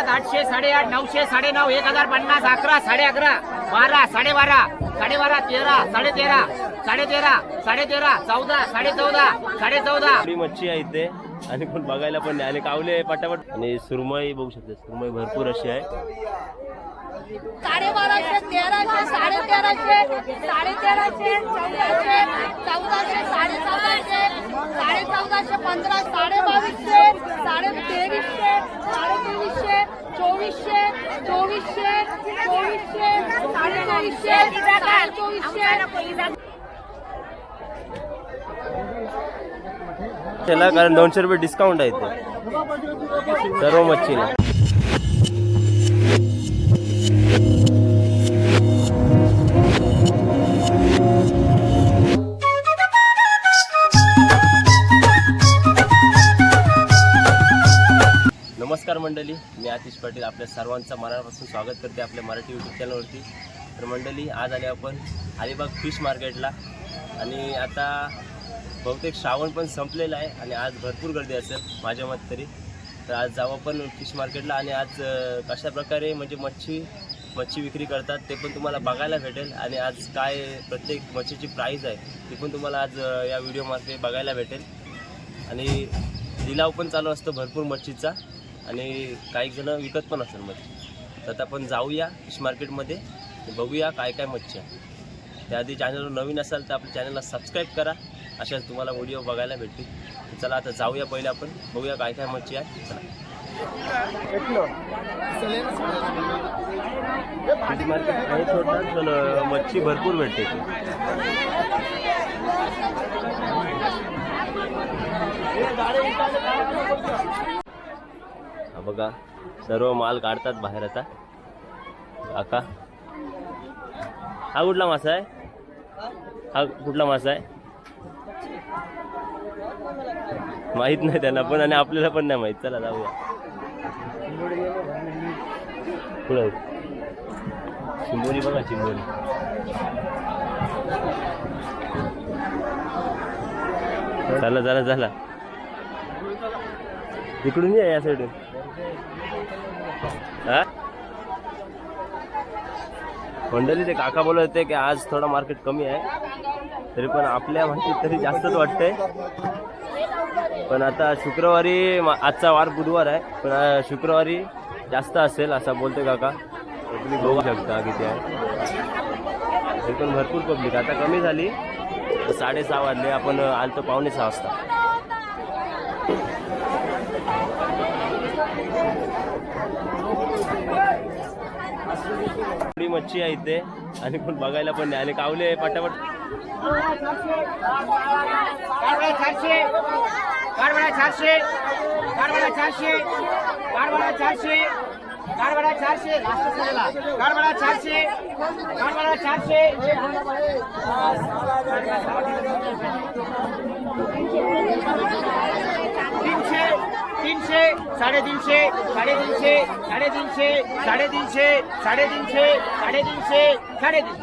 750, 800, 850, 900, 950, 1050, 11, 11.5, 12, 12.5, 12.5, 13, 13.5, 13.5, 13.5, 14, 14.5, 14.5. मच्छी आहे इथे आणि पण बघायला पण नाही आणि कावले पटापट आणि सुरमई बघू शकते. सुरमई भरपूर अशी आहे. 1250, 1300, 1350, 1350, 1400, 1400, 1450, 15, 2250, 2300, 2300, 2400, 2400, 2400, 2400. त्याला कारण 200 रुपये डिस्काउंट आहे इथे सर्व मच्छीला. नमस्कार मंडळी, मी आतिश पाटील आपल्या सर्वांचं मनापासून स्वागत करते आपल्या मराठी यूट्यूब चॅनलवरती. तर मंडळी, आज आले आपण अलिबाग फिश मार्केटला आणि आता बहुतेक श्रावण पण संपलेला आहे आणि आज भरपूर गर्दी असेल माझ्या मत तरी. तर आज जाऊ आपण फिश मार्केटला आणि आज कशा प्रकारे म्हणजे मच्छी विक्री करतात ते पण तुम्हाला बघायला भेटेल आणि आज काय प्रत्येक मच्छीची प्राईस आहे ती पण तुम्हाला आज या व्हिडिओमध्ये बघायला भेटेल. आणि लिलाव पण चालू असतो भरपूर मच्छीचा आणि काही जण विकत पण असेल मच्छी. तर आता आपण जाऊया फिश मार्केटमध्ये, बघूया काय काय मच्छी आहे. त्याआधी चॅनलवर नवीन असाल तर आपल्या चॅनलला सबस्क्राईब करा, अशाच तुम्हाला व्हिडिओ बघायला भेटतील. चला आता जाऊया, पहिले आपण बघूया काय काय मच्छी आहे. चला फिश मार्केट नाही सोडतात पण मच्छी भरपूर भेटते. हा बघा, सर्व माल काढतात बाहेर. आता काका, हा कुठला मासा आहे? हा कुठला मासा आहे माहित नाही त्यांना पण आणि आपल्याला पण नाही माहित. चला जाऊया. पुढे चिंबोरी बघा, चिंबोरी. चला चला चला, इकडून या साईडून. हा मंडळी, ते काका बोलत होते की आज थोडा मार्केट कमी आहे, तरी पण आपल्या माहितीत तरी जास्तच वाटतंय. पण आता शुक्रवारी, आजचा वार बुधवार आहे, पण शुक्रवारी जास्त असेल असं बोलते काका. तुम्ही बघू शकता किती आहे. तरी पण भरपूर पब्लिक. आता कमी झाली, 6:30 वाजले, आपण आलतो 5:45 वाजता. थोडी मच्छी आहे इथे आणि पण बघायला पण नाही आणि कावले पटापट. 400, 400, 400, 400, 400, 400, लास्ट झालेला. 400, 400, 300, 300, 350, 350, 350, 350, 350, 350.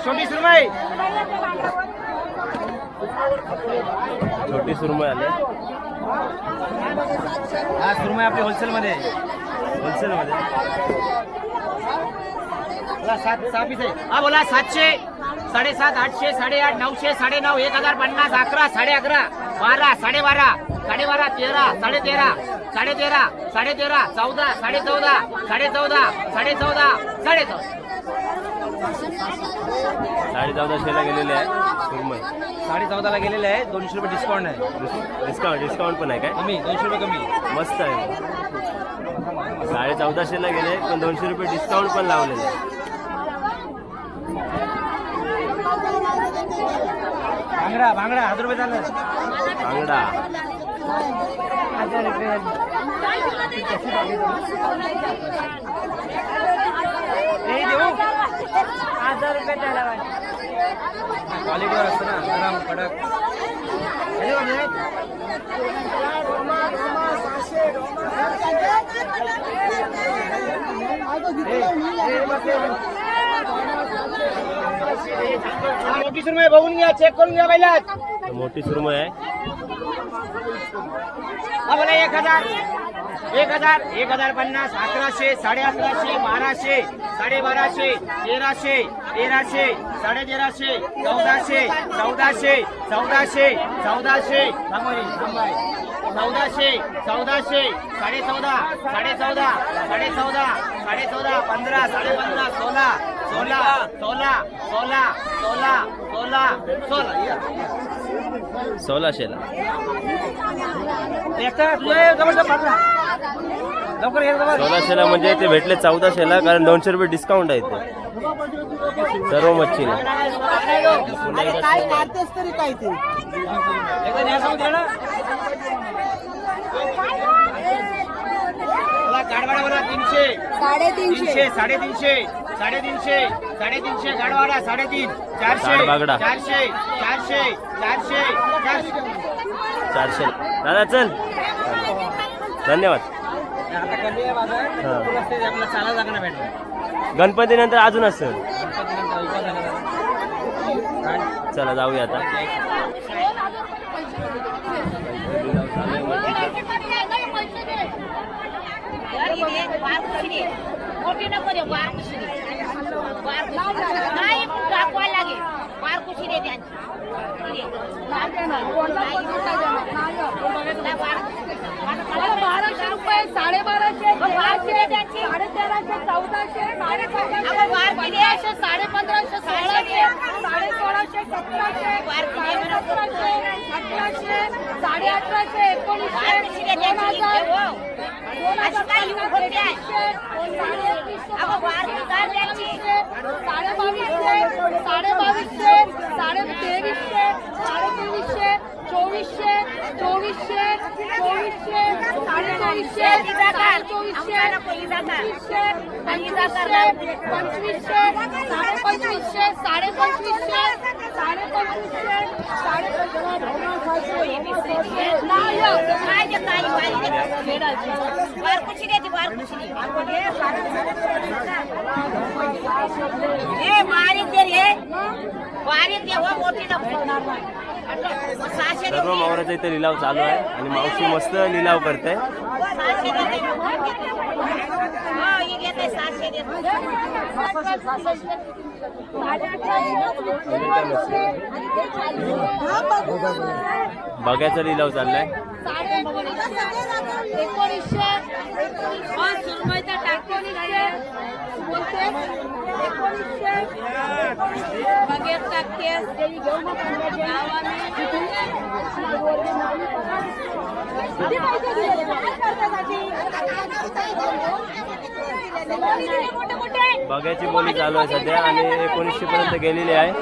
छोटी सुरमई, छोटी सुरमई आले. हा सुरमई आपली होलसेलमध्ये, होलसेलमध्ये बोला 7 पीस आहे. हा बोला 700, 750, 800, 850, 900, 950, 1050, 11, 11.5, 12, 12.5, 12.5, 13, 13.5, 13.5, 13.5, 14, 14.5, 14.5, 14.5, 14.5. 1450 गेलेले आहे सुरमई. 14.5 गेलेले आहे. 200 रुपये डिस्काउंट आहे. डिस्काउंट पण आहे काय? कमी, 200 रुपये कमी. मस्त आहे. 1450 गेले पण 200 रुपये डिस्काउंट पण लावलेले आहे. भांगडा 1000 रुपये झालं. बांगडा 1000 रुपये. देऊ 1000 रुपये द्यायला पाहिजे. क्वालिटीवर असतं ना, गरम कडक. मोठी सुरमई बघून घ्या, चेक करून घ्या पहिला. मोठी सुरमई आहे. हा बोला 1000, 1050 1150 1100 1150 1200 1250 1300 1300 1350 1400 1400 1400 1400 1400 1400 14.5 14.5 14.5 14.5 15 15.5 16 16 16 16 16 1600ला. लवकर ये लवकर. 1600ला म्हणजे ते भेटले 1400ला, कारण 200 रुपये डिस्काउंट आहे ते सर्व मच्छीला. काय काढतेस तरी काय ते एकदा न्या सांगू दे ना. मला गाडवाडा बघा 300 300 350 350 350 गाडवाडा 350 400 बागडा. 400 400 400 400. दादा चल, धन्यवाद. आता कमी आहे बाजार. हा. तुला ते आपला चाला जागा नाही भेटणार. गणपती नंतर अजून असेल. चला जाऊया आता. मोठी नको दे वार कुशी नाही दाखवायला लागेल वार कुशी दे त्यांची 1200 रुपये 1250 1200 त्यांची 1350 1400 1500 1550 1600 1650 1700 1700 1800 सर्व मावराचा इथे लिलाव चालू आहे आणि मावशी मस्त लिलाव करते. बघ्याचा लिलाव चाललाय. बघ्याची बोली चालू आहे सध्या आणि 1900 पर्यंत गेलेली आहे.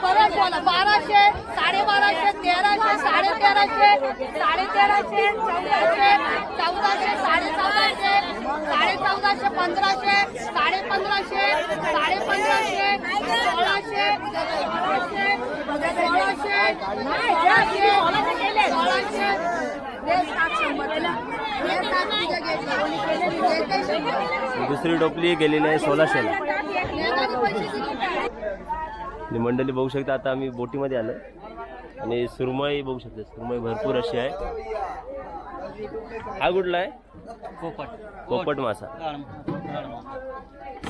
परत बोला 1200 1250 1300 1350 1350 1400 1400 1450 1500 1550 दुसरी टोपली गेलेली आहे 1600ला. मंडळी बघू शकता, आता आम्ही बोटीमध्ये आलो आणि सुरमई बघू शकता. सुरमई भरपूर अशी आहे. हा कुठला आहे? पोपट मासा.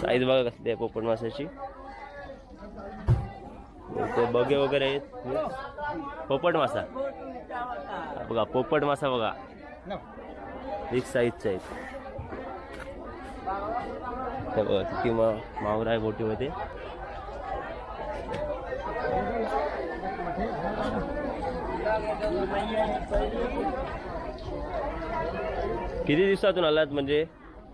साईज बघा कसली आहे पोपट मासाची. ते बगे वगैरे आहेत. पोपट मासा बघा, पोपट मासा बघा, एक साईजचा आहे. बघा किती मावरा आहे बोटीमध्ये. किती दिवसातून आलात म्हणजे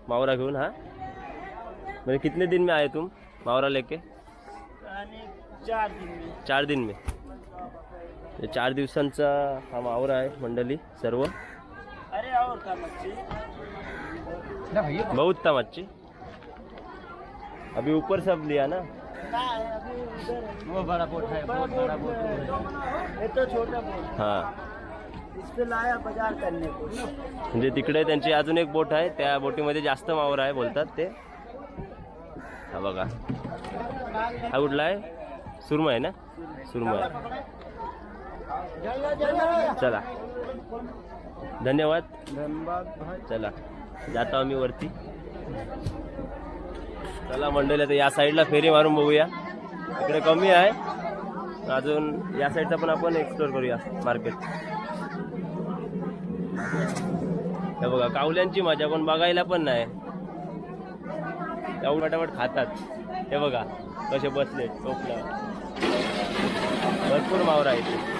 मावरा घेऊन? हा म्हणजे कितने दिन में आए तुम मावरा लेके? 4 दिन में. 4 दिवसांचा हा मावरा आहे मंडळी सर्व. बहुत था मच्छी. अभी ऊपर सब लिया ना. वो बड़ा बोट है, बहुत बड़ा बोट है. ये तो छोटा बोट. हाँ इस पे लाया बाजार करने को। म्हणजे तिकडे त्यांची अजून एक बोट आहे, त्या बोटीमध्ये जास्त मावर आहे बोलतात ते. हा बघा, हा कुठला आहे? सुरमई आहे ना? सुरमई. चला धन्यवाद. चला जातो आम्ही वरती. चला मंडळी, आता या साईडला फेरी मारून बघूया. इकडे कमी आहे, अजून या साईडचा पण आपण एक्सप्लोर करूया मार्केट. हे बघा कावल्यांची मजा कोण बघायला पण नाही, एवढं फटाफट खातात. हे बघा कसे बसले टोपला, भरपूर मावरा आहेत.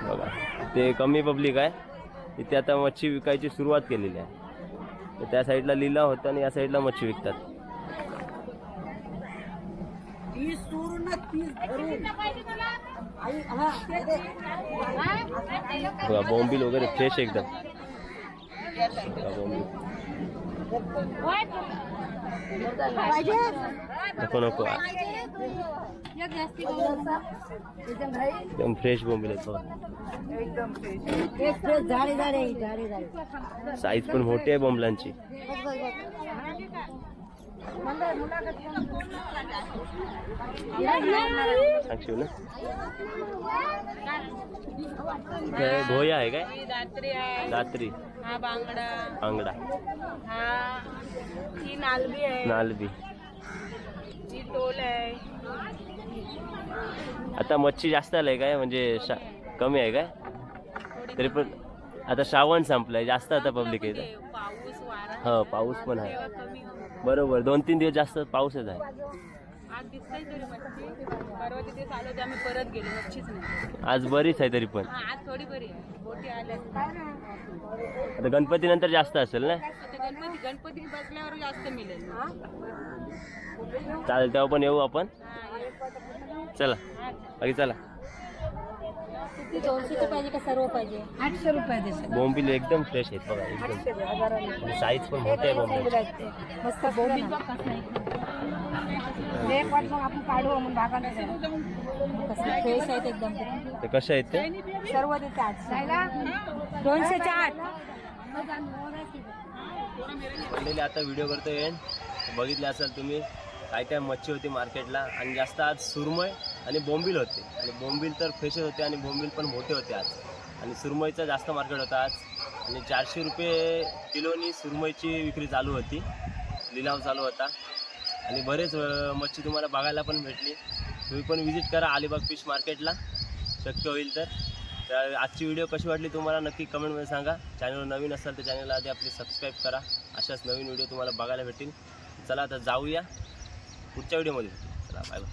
बघा ते कमी पब्लिक आहे इथे. आता मच्छी विकायची सुरुवात केलेली आहे. तर त्या साईडला लिलाव होता आणि या साईडला मच्छी विकतात. बघा बोंबील वगैरे फ्रेश एकदम. बघा बोंबील नको नको, एकदम फ्रेश बोंबील आहेत. साईज पण मोठी आहे बोंबलांची. सांगशील ना काय भोया आहे काय? दात्री. हा बांगडा, बांगडा, हा ही नालबी आहे, नालबी. ही टोल आहे. आता मच्छी जास्त आलंय काय म्हणजे कमी आहे काय? तरी पण आता श्रावण संपलाय, जास्त आता पब्लिक आहे. पाऊस वारा हो पाऊस पण आहे कमी. बरोबर. 2-3 दिवस जास्त पाऊसच आहे. आज दिसतंय तरी मच्छी. परवा तिथे चालू होते, आम्ही परत गेलो, मच्छीच नाही. आज बरीच आहे तरी पण. हा आज थोडी बरी आहे, बोटी आल्या. आता गणपती नंतर जास्त असेल ना? आता गणपती बसल्यावर जास्त मिळेल. चालेल, तेव्हा पण येऊ आपण. चला बाकी चला. 200 पाहिजे का सर्व पाहिजे? 800 रुपये देश. बोंबील एकदम फ्रेश आहेत बघा, एकदम साईज पण मोठे आहे बोंबील. मस्त बोंबील आपण काढू म्हणून भागायला फ्रेश आहेत एकदम. ते कसे आहेत ते? सर्व देते 200च्या 8. मंडळी आता व्हिडिओ करतो एंड. बघितले असाल तुम्ही काय काय मच्छी होती मार्केटला. आणि जास्त आज सुरमई आणि बोंबील होते. आणि बोंबील तर फ्रेशच होते आणि बोंबील पण मोठे होते आज. आणि सुरमईचं जास्त मार्केट होतं आज. आणि 400 रुपये किलोनी सुरमईची विक्री चालू होती, लिलाव चालू होता. आणि बरेच मच्छी तुम्हाला बघायला पण भेटली. तुम्ही पण विजिट करा अलिबाग फिश मार्केटला शक्य होईल तर. तर आजची व्हिडिओ कशी वाटली तुम्हाला नक्की कमेंटमध्ये सांगा. चॅनलवर नवीन असाल तर चॅनलला आधी आपली सबस्क्राईब करा. अशाच नवीन व्हिडिओ तुम्हाला बघायला भेटतील. चला आता जाऊया पुढच्या व्हिडिओमध्ये. चला बाय बाय.